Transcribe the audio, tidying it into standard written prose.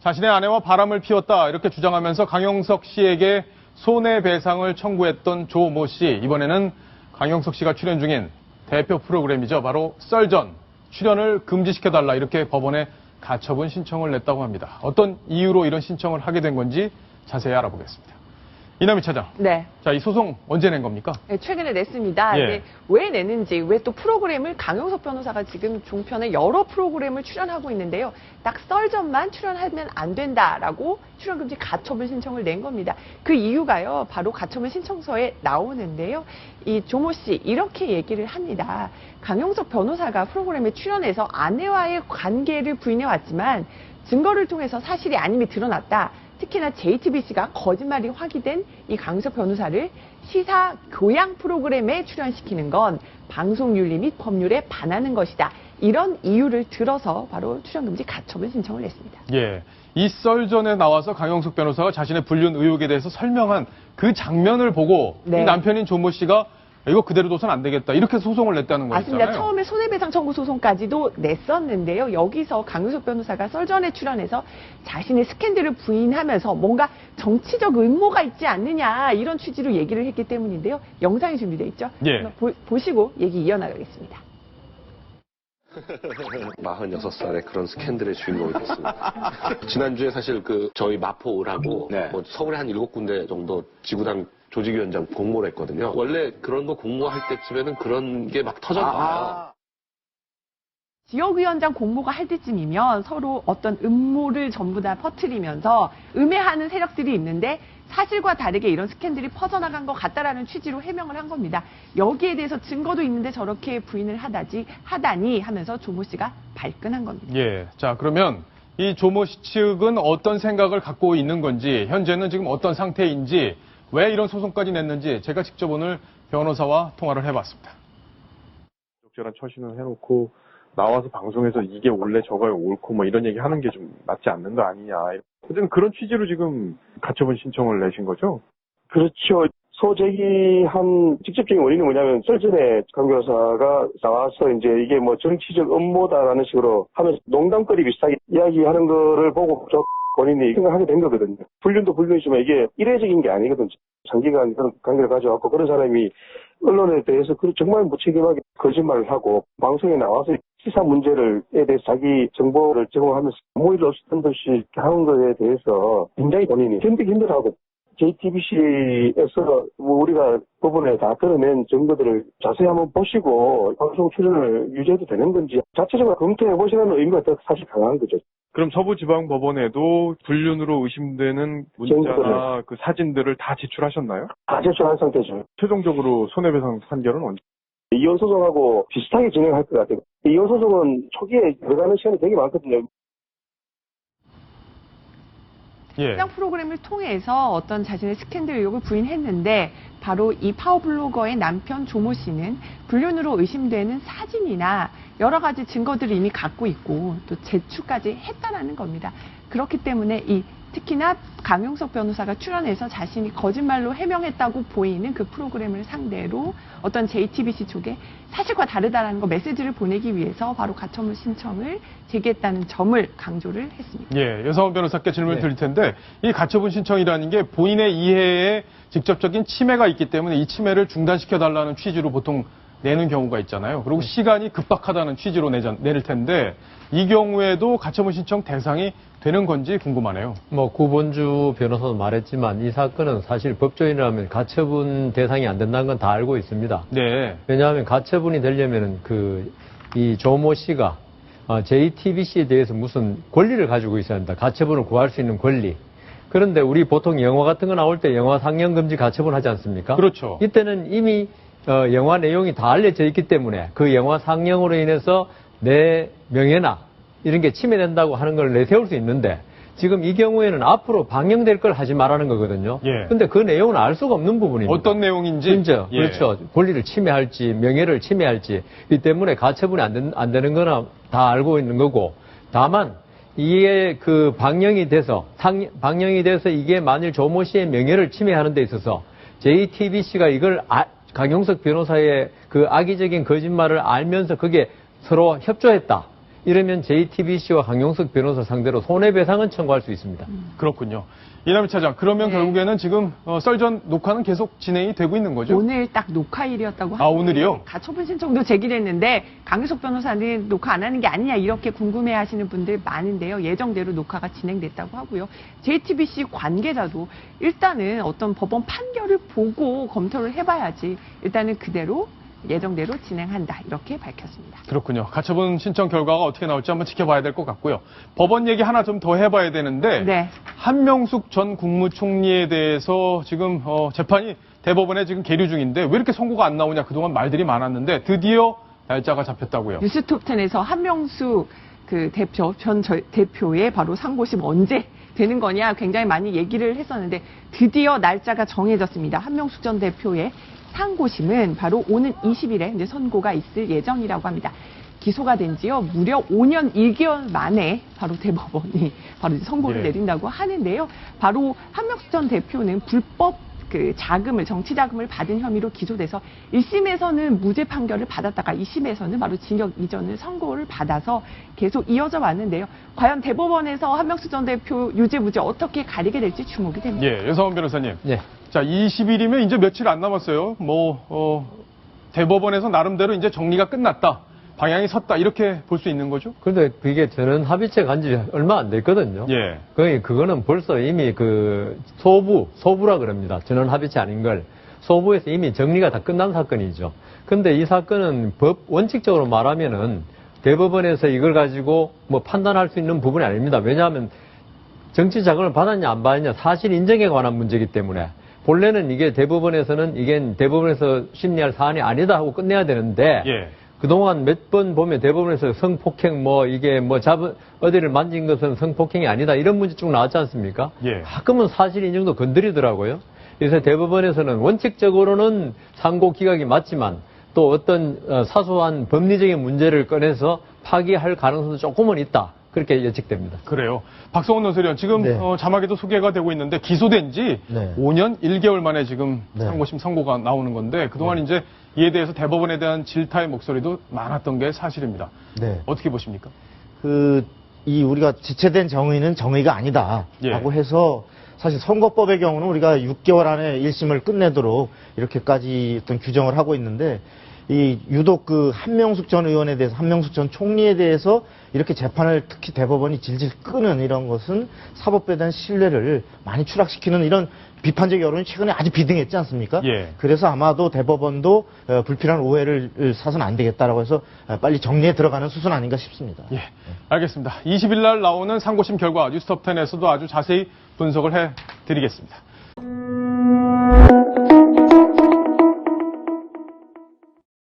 자신의 아내와 바람을 피웠다 이렇게 주장하면서 강용석 씨에게 손해배상을 청구했던 조 모 씨. 이번에는 강용석 씨가 출연 중인 대표 프로그램이죠. 바로 썰전. 출연을 금지시켜달라 이렇게 법원에 가처분 신청을 냈다고 합니다. 어떤 이유로 이런 신청을 하게 된 건지 자세히 알아보겠습니다. 이남희 차장. 네. 자, 이 소송 언제 낸 겁니까? 네, 최근에 냈습니다. 예. 왜 냈는지, 왜 또 프로그램을 강용석 변호사가 지금 종편에 여러 프로그램을 출연하고 있는데요. 딱 썰전만 출연하면 안 된다라고 출연금지 가처분 신청을 낸 겁니다. 그 이유가요, 바로 가처분 신청서에 나오는데요. 이 조모 씨 이렇게 얘기를 합니다. 강용석 변호사가 프로그램에 출연해서 아내와의 관계를 부인해 왔지만 증거를 통해서 사실이 아님이 드러났다. 특히나 JTBC가 거짓말이 확인된 이 강용석 변호사를 시사 교양 프로그램에 출연시키는 건 방송윤리 및 법률에 반하는 것이다. 이런 이유를 들어서 바로 출연금지 가처분 신청을 냈습니다. 예. 이 썰전에 나와서 강용석 변호사가 자신의 불륜 의혹에 대해서 설명한 그 장면을 보고 네. 이 남편인 조모 씨가 이거 그대로 둬선 안 되겠다. 이렇게 소송을 냈다는 거잖아요. 맞습니다. 처음에 손해배상 청구 소송까지도 냈었는데요. 여기서 강용석 변호사가 썰전에 출연해서 자신의 스캔들을 부인하면서 뭔가 정치적 음모가 있지 않느냐 이런 취지로 얘기를 했기 때문인데요. 영상이 준비되어 있죠. 예. 보시고 얘기 이어나가겠습니다. 46살에 그런 스캔들의 주인공이 됐습니다. 지난주에 사실 저희 마포을하고 뭐 서울에 한 7군데 정도 지구당 조직위원장 공모를 했거든요. 원래 그런 거 공모할 때쯤에는 그런 게 막 터졌나요? 지역위원장 공모가 할 때쯤이면 서로 어떤 음모를 전부 다 퍼뜨리면서 음해하는 세력들이 있는데 사실과 다르게 이런 스캔들이 퍼져나간 것 같다라는 취지로 해명을 한 겁니다. 여기에 대해서 증거도 있는데 저렇게 부인을 하다니 하면서 조모 씨가 발끈한 겁니다. 예. 자, 그러면 이 조모 씨 측은 어떤 생각을 갖고 있는 건지, 현재는 지금 어떤 상태인지, 왜 이런 소송까지 냈는지 제가 직접 오늘 변호사와 통화를 해봤습니다. 적절한 처신을 해놓고 나와서 방송에서 이게 원래 저거에 옳고 뭐 이런 얘기 하는 게 좀 맞지 않는 거 아니냐. 어쨌든 그런 취지로 지금 가처분 신청을 내신 거죠? 그렇죠. 소제기한 직접적인 원인은 뭐냐면 썰전에 강 변호사가 나와서 이제 이게 뭐 정치적 음모다라는 식으로 하면서 농담거리 비슷하게 이야기하는 거를 보고 본인이 생각하게 된 거거든요. 불륜도 불륜이지만 이게 일회적인 게 아니거든요. 장기간 그런 관계를 가져왔고 그런 사람이 언론에 대해서 정말 무책임하게 거짓말을 하고 방송에 나와서 시사 문제에 대해서 자기 정보를 제공하면서 아무 일 없었던 듯이 하는 거에 대해서 굉장히 본인이 견디기 힘들어하고 JTBC에서 우리가 법원에 다 드러낸 증거들을 자세히 한번 보시고 방송 출연을 유지해도 되는 건지 자체적으로 검토해 보시라는 의미가 사실 강한 거죠. 그럼 서부지방법원에도 불륜으로 의심되는 문자나 그 사진들을 다 제출하셨나요? 다 제출한 상태죠. 최종적으로 손해배상 판결은 언제? 이혼 소송하고 비슷하게 진행할 것 같아요. 이혼 소송은 초기에 들어가는 시간이 되게 많거든요. 해당 프로그램을 통해서 어떤 자신의 스캔들 의혹을 부인했는데 바로 이 파워블로거의 남편 조모 씨는 불륜으로 의심되는 사진이나 여러 가지 증거들을 이미 갖고 있고 또 제출까지 했다라는 겁니다. 그렇기 때문에 특히나 강용석 변호사가 출연해서 자신이 거짓말로 해명했다고 보이는 그 프로그램을 상대로 어떤 JTBC 쪽에 사실과 다르다라는 거 메시지를 보내기 위해서 바로 가처분 신청을 제기했다는 점을 강조를 했습니다. 예, 여성원 변호사께 질문을 드릴 텐데 이 가처분 신청이라는 게 본인의 이해에 직접적인 침해가 있기 때문에 이 침해를 중단시켜달라는 취지로 보통 내는 경우가 있잖아요. 그리고 시간이 급박하다는 취지로 내릴 텐데 이 경우에도 가처분 신청 대상이 되는 건지 궁금하네요. 구본주 변호사도 말했지만 이 사건은 사실 법조인이라면 가처분 대상이 안 된다는 건 다 알고 있습니다. 네. 왜냐하면 가처분이 되려면은 이 조모 씨가 JTBC에 대해서 무슨 권리를 가지고 있어야 한다. 가처분을 구할 수 있는 권리. 그런데 우리 보통 영화 같은 거 나올 때 영화 상영 금지 가처분 하지 않습니까? 그렇죠. 이때는 이미 영화 내용이 다 알려져 있기 때문에 그 영화 상영으로 인해서 내 명예나 이런 게 침해된다고 하는 걸 내세울 수 있는데 지금 이 경우에는 앞으로 방영될 걸 하지 말라는 거거든요. 예. 근데 그 내용은 알 수가 없는 부분입니다. 어떤 내용인지. 진짜, 그렇죠. 권리를 침해할지, 명예를 침해할지. 이 때문에 가처분이 안 되는 거나 다 알고 있는 거고. 다만, 이게 방영이 돼서 이게 만일 조모 씨의 명예를 침해하는 데 있어서 JTBC가 이걸 강용석 변호사의 그 악의적인 거짓말을 알면서 그게 서로 협조했다. 이러면 JTBC와 강용석 변호사 상대로 손해배상은 청구할 수 있습니다. 그렇군요. 이남희 차장, 그러면 네. 결국에는 지금 썰전 녹화는 계속 진행이 되고 있는 거죠? 오늘 딱 녹화일이었다고 하는데 아, 오늘이요? 가처분 신청도 제기됐는데 강유석 변호사는 녹화 안 하는 게 아니냐 이렇게 궁금해하시는 분들 많은데요. 예정대로 녹화가 진행됐다고 하고요. JTBC 관계자도 일단은 어떤 법원 판결을 보고 검토를 해봐야지 일단은 그대로 예정대로 진행한다 이렇게 밝혔습니다. 그렇군요. 가처분 신청 결과가 어떻게 나올지 한번 지켜봐야 될 것 같고요. 법원 얘기 하나 좀 더 해봐야 되는데 네. 한명숙 전 국무총리에 대해서 지금 재판이 대법원에 지금 계류 중인데 왜 이렇게 선고가 안 나오냐 그동안 말들이 많았는데 드디어 날짜가 잡혔다고요. 뉴스톱10에서 한명숙 그 전 대표의 바로 상고심 언제 되는 거냐 굉장히 많이 얘기를 했었는데 드디어 날짜가 정해졌습니다. 한명숙 전 대표의 상고심은 바로 오는 20일에 이제 선고가 있을 예정이라고 합니다. 기소가 된 지요 무려 5년 1개월 만에 바로 대법원이 바로 이제 선고를 예. 내린다고 하는데요. 바로 한명숙 전 대표는 불법 그 자금을 정치 자금을 받은 혐의로 기소돼서 1심에서는 무죄 판결을 받았다가 2심에서는 바로 징역 이전을 선고를 받아서 계속 이어져 왔는데요. 과연 대법원에서 한명숙 전 대표 유죄 무죄 어떻게 가리게 될지 주목이 됩니다. 예, 여성원 변호사님. 네. 자, 20일이면 이제 며칠 안 남았어요. 대법원에서 나름대로 이제 정리가 끝났다. 방향이 섰다. 이렇게 볼 수 있는 거죠? 그런데 그게 저는 합의체 간 지 얼마 안 됐거든요. 예. 그거는 벌써 이미 그 소부라 그럽니다. 전원 합의체 아닌 걸. 소부에서 이미 정리가 다 끝난 사건이죠. 근데 이 사건은 원칙적으로 말하면은 대법원에서 이걸 가지고 뭐 판단할 수 있는 부분이 아닙니다. 왜냐하면 정치 자금을 받았냐 안 받았냐 사실 인정에 관한 문제이기 때문에 본래는 이게 대법원에서는 이게 대법원에서 심리할 사안이 아니다 하고 끝내야 되는데 예. 그동안 몇 번 보면 대법원에서 성폭행 이게 어디를 만진 것은 성폭행이 아니다 이런 문제 쭉 나왔지 않습니까? 예. 가끔은 사실 인정도 건드리더라고요. 그래서 대법원에서는 원칙적으로는 상고 기각이 맞지만 또 어떤 사소한 법리적인 문제를 꺼내서 파기할 가능성도 조금은 있다. 그렇게 예측됩니다. 그래요. 박성원 논설위원, 지금 네. 자막에도 소개가 되고 있는데 기소된 지 네. 5년 1개월 만에 지금 네. 상고심 선고가 나오는 건데 그동안 이제 이에 대해서 대법원에 대한 질타의 목소리도 많았던 게 사실입니다. 네. 어떻게 보십니까? 우리가 지체된 정의는 정의가 아니다라고 예. 해서 사실 선거법의 경우는 우리가 6개월 안에 1심을 끝내도록 이렇게까지 어떤 규정을 하고 있는데 유독 한명숙 전 의원에 대해서 한명숙 전 총리에 대해서 이렇게 재판을 특히 대법원이 질질 끄는 이런 것은 사법부에 대한 신뢰를 많이 추락시키는 이런 비판적 여론이 최근에 아주 비등했지 않습니까? 예. 그래서 아마도 대법원도 불필요한 오해를 사서는 안 되겠다라고 해서 빨리 정리에 들어가는 수순 아닌가 싶습니다. 예, 알겠습니다. 20일 날 나오는 상고심 결과 뉴스톱10에서도 아주 자세히 분석을 해드리겠습니다.